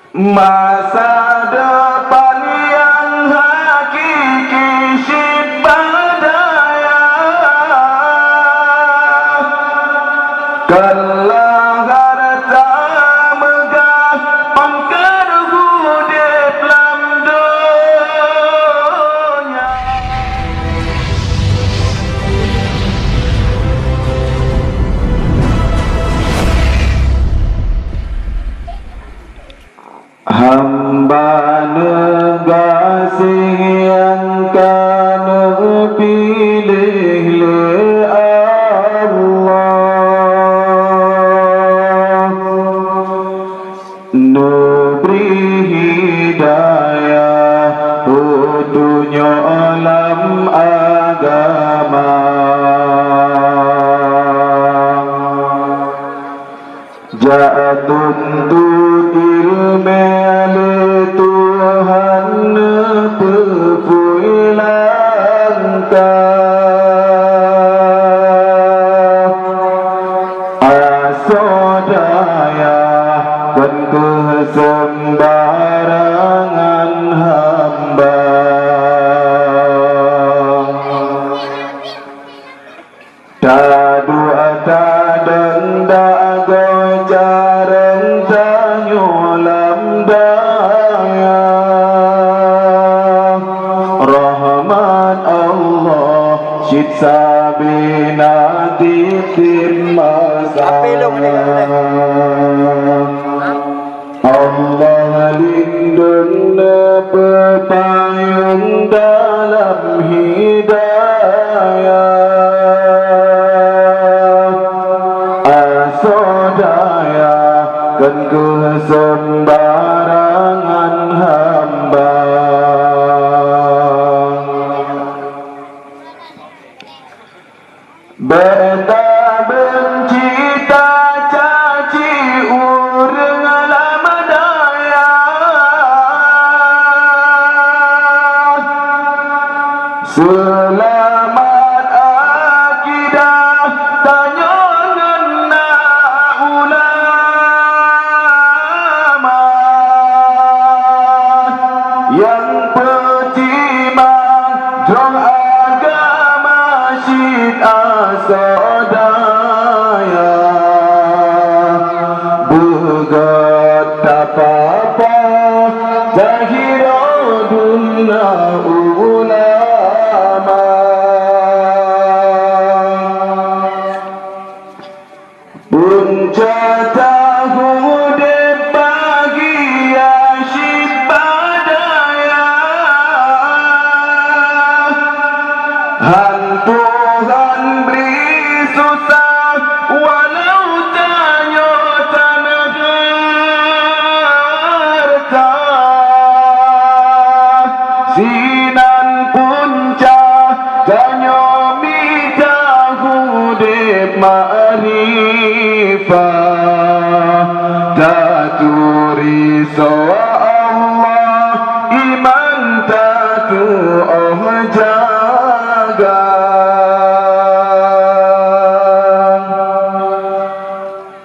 Masa depan yang hakiki syid badaya, kelak harta megah pangkar hudip lam dunia. Hamba negasih yang kana pilih le Allah, neberi hidayah dunia alam agama. Jatuh untuk ilmu Tuhan perpulangkan asodaya dan kesembarangan hamba. Tadu atadan dago jarang tanyolam daya, rahmat Allah syid sabina titim masalah. Allah lindun pepayung dalam hidayah, asodaya dan kesembarangan hamba. Beta benci tak caci urang alam daya, selamat akidah tanya ngena ulama yang pertimbang jong agama syid asodaya, begat apa-apa zahir dunia ulama. Punca tahu de bagi syid badaya, Tuhan beri susah walau tanyo tanah harta, sinan punca tanyo mita hudip ma'rifah, taturi soa Allah iman tatu jaga.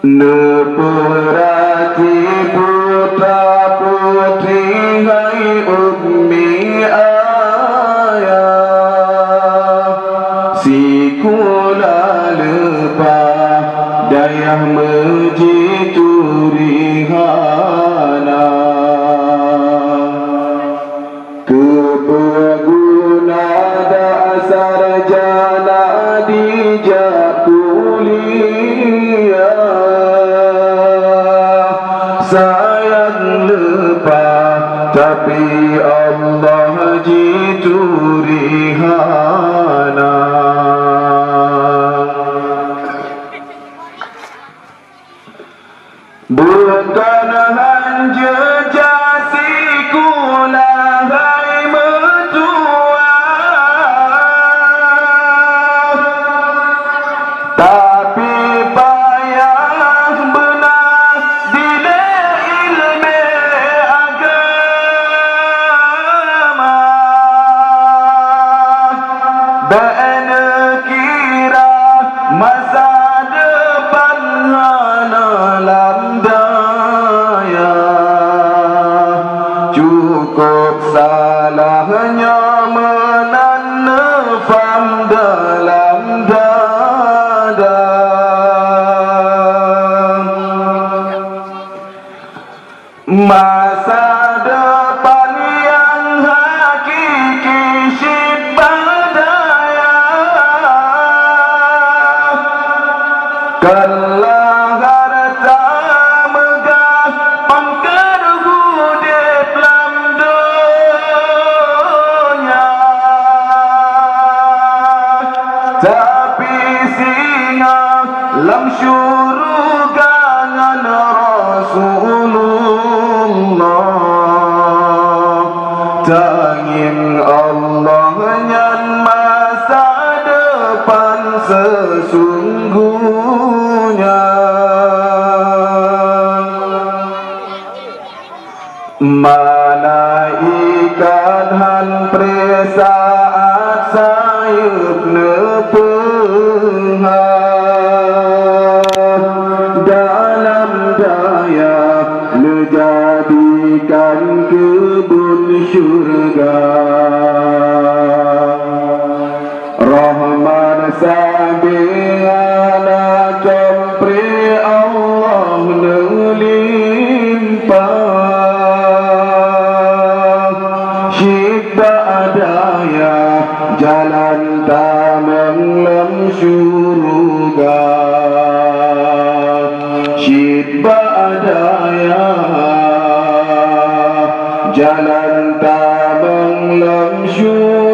Neperati putra putri hai ummi ayah, sikula lepas dayah mejituri hana, kepeguna dasar jana dijak kuliah, sayang lepas tapi Allah jituri hana. Bukan hanya jasiku lahai mertua, tapi payah benar dile ilmu agama. Dan kira masa depan alam daya, salahnya menanam dalam dada. Masa depan yang hakiki syid badaya, kalah harta megah pangkar hudip lam dunia, tapi singa lam syurga ngan Rasulullah. Tangin Allah nyan masa depan sesungguhnya. Malaikat han presaat sayup nepenghah dalam daya menjadikan kebun syurga. Rahman sabi'ala compri Allah nelimpah, syibda adaya jalan tamang lam syurga. Syibda adaya jalan tamang lam syurga.